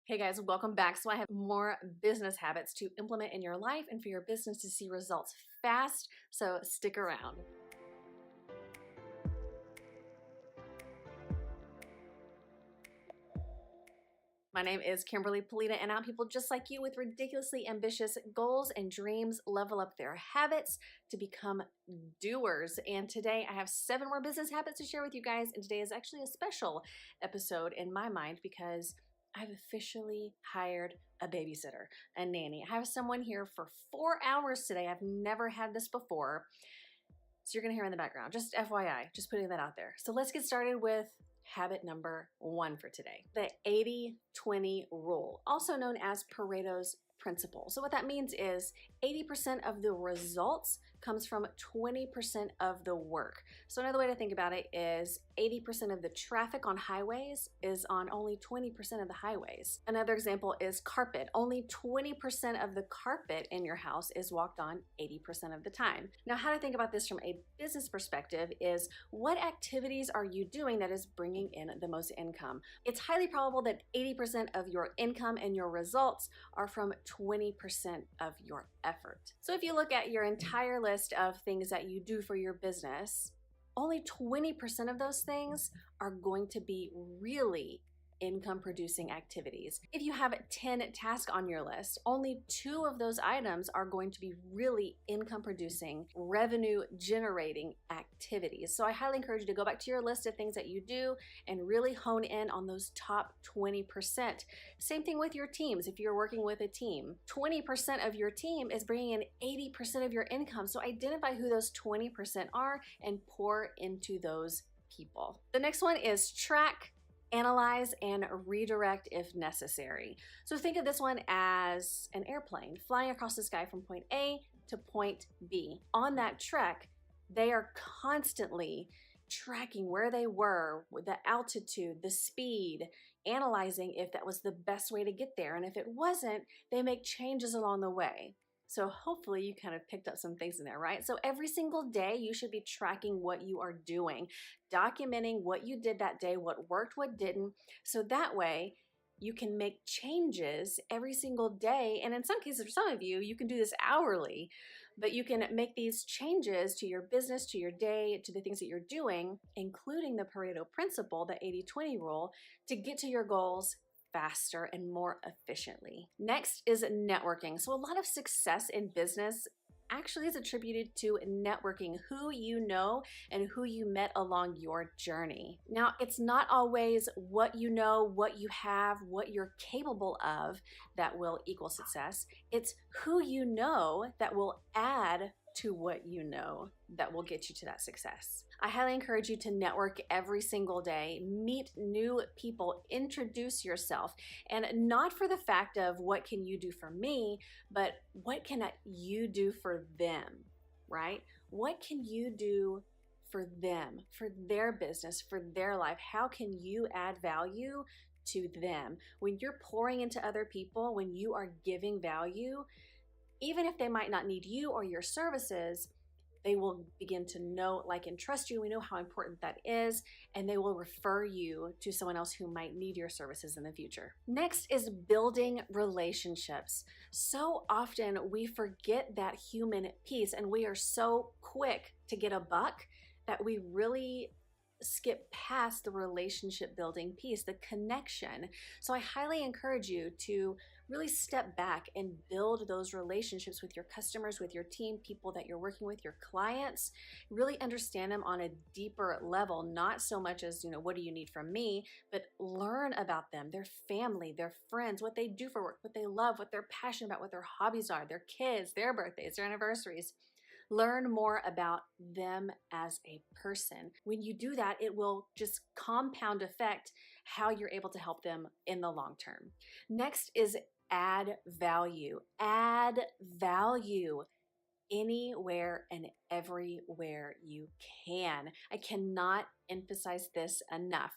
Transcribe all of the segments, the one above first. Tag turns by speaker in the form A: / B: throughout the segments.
A: Hey guys, welcome back. So I have more business habits to implement in your life and for your business to see results fast, so stick around. My name is Kimberly, Pulito, and I help people just like you with ridiculously ambitious goals and dreams level up their habits to become doers. And today I have 7 more business habits to share with you guys, and today is actually a special episode in my mind because I've officially hired a babysitter, a nanny. I have someone here for 4 hours today. I've never had this before. So you're gonna hear in the background, just FYI, just putting that out there. So let's get started with habit number 1 for today. The 80-20 rule, also known as Pareto's principle. So what that means is 80% of the results comes from 20% of the work. So another way to think about it is 80% of the traffic on highways is on only 20% of the highways. Another example is carpet. Only 20% of the carpet in your house is walked on 80% of the time. Now, how to think about this from a business perspective is what activities are you doing that is bringing in the most income? It's highly probable that 80% of your income and your results are from 20% of your effort. So if you look at your entire list of things that you do for your business, only 20% of those things are going to be really income producing activities. If you have 10 tasks on your list, only 2 of those items are going to be really income producing, revenue generating activities. So I highly encourage you to go back to your list of things that you do and really hone in on those top 20%. Same thing with your teams. If you're working with a team, 20% of your team is bringing in 80% of your income. So identify who those 20% are and pour into those people. The next one is track, analyze, and redirect if necessary. So think of this one as an airplane flying across the sky from point A to point B. On that trek, they are constantly tracking where they were, the altitude, the speed, analyzing if that was the best way to get there. And if it wasn't, they make changes along the way. So hopefully you kind of picked up some things in there, right? So every single day you should be tracking what you are doing, documenting what you did that day, what worked, what didn't. So that way you can make changes every single day. And in some cases, for some of you, you can do this hourly, but you can make these changes to your business, to your day, to the things that you're doing, including the Pareto principle, the 80-20 rule, to get to your goals faster and more efficiently. Next is networking. So a lot of success in business actually is attributed to networking, who you know and who you met along your journey. Now, it's not always what you know, what you have, what you're capable of that will equal success. It's who you know that will add to what you know that will get you to that success. I highly encourage you to network every single day, meet new people, introduce yourself, and not for the fact of what can you do for me, but what can you do for them, right? What can you do for them, for their business, for their life? How can you add value to them? When you're pouring into other people, when you are giving value, even if they might not need you or your services, they will begin to know, like, and trust you. We know how important that is, and they will refer you to someone else who might need your services in the future. Next is building relationships. So often we forget that human piece, and we are so quick to get a buck that we really skip past the relationship building piece, the connection. So I highly encourage you to really step back and build those relationships with your customers, with your team, people that you're working with, your clients. Really understand them on a deeper level, not so much as, what do you need from me, but learn about them, their family, their friends, what they do for work, what they love, what they're passionate about, what their hobbies are, their kids, their birthdays, their anniversaries. Learn more about them as a person. When you do that, it will just compound effect how you're able to help them in the long term. Next is add value. Add value anywhere and everywhere you can. I cannot emphasize this enough.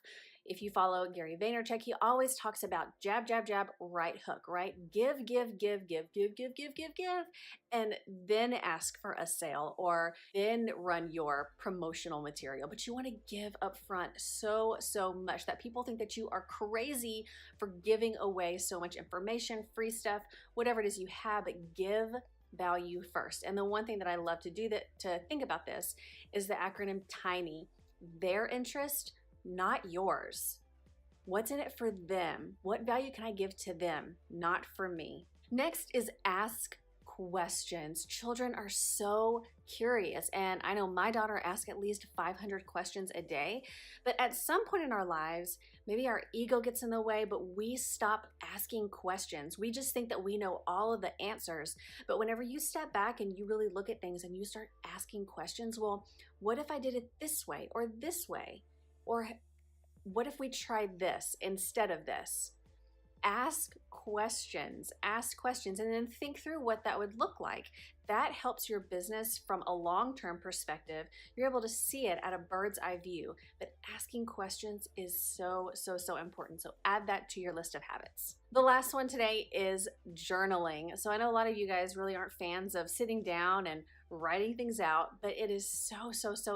A: If you follow Gary Vaynerchuk, he always talks about jab, jab, jab, right hook, right? Give, give, give, give, give, give, give, give, give, and then ask for a sale or then run your promotional material. But you want to give up front so much that people think that you are crazy for giving away so much information, free stuff, whatever it is you have, but give value first. And the one thing that I love to do to think about this is the acronym TINY. Their interest, not yours. What's in it for them? What value can I give to them, not for me? Next is ask questions. Children are so curious, and I know my daughter asks at least 500 questions a day, but at some point in our lives, maybe our ego gets in the way, but we stop asking questions. We just think that we know all of the answers, but whenever you step back and you really look at things and you start asking questions, well, what if I did it this way or this way? Or what if we tried this instead of this? Ask questions, and then think through what that would look like. That helps your business from a long-term perspective. You're able to see it at a bird's eye view, but asking questions is so important. So add that to your list of habits. The last one today is journaling. So I know a lot of you guys really aren't fans of sitting down and writing things out, but it is so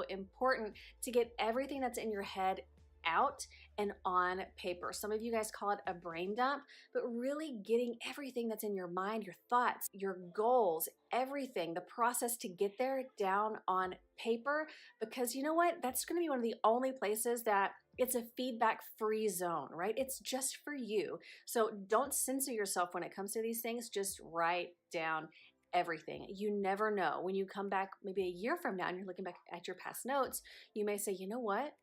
A: important to get everything that's in your head out and on paper. Some of you guys call it a brain dump, but really getting everything that's in your mind, your thoughts, your goals, everything, the process to get there down on paper, because you know what? That's going to be one of the only places that it's a feedback-free zone, right? It's just for you. So don't censor yourself when it comes to these things. Just write down everything. You never know. When you come back maybe a year from now and you're looking back at your past notes, you may say, you know what?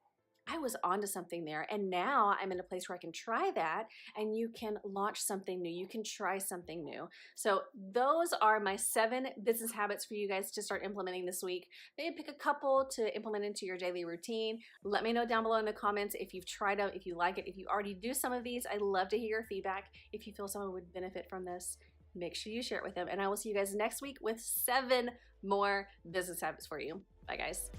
A: I was onto something there, and now I'm in a place where I can try that, and you can launch something new. You can try something new. So those are my 7 business habits for you guys to start implementing this week. Maybe pick a couple to implement into your daily routine. Let me know down below in the comments if you've tried them, if you like it, if you already do some of these. I love to hear your feedback. If you feel someone would benefit from this, make sure you share it with them, and I will see you guys next week with 7 more business habits for you. Bye, guys.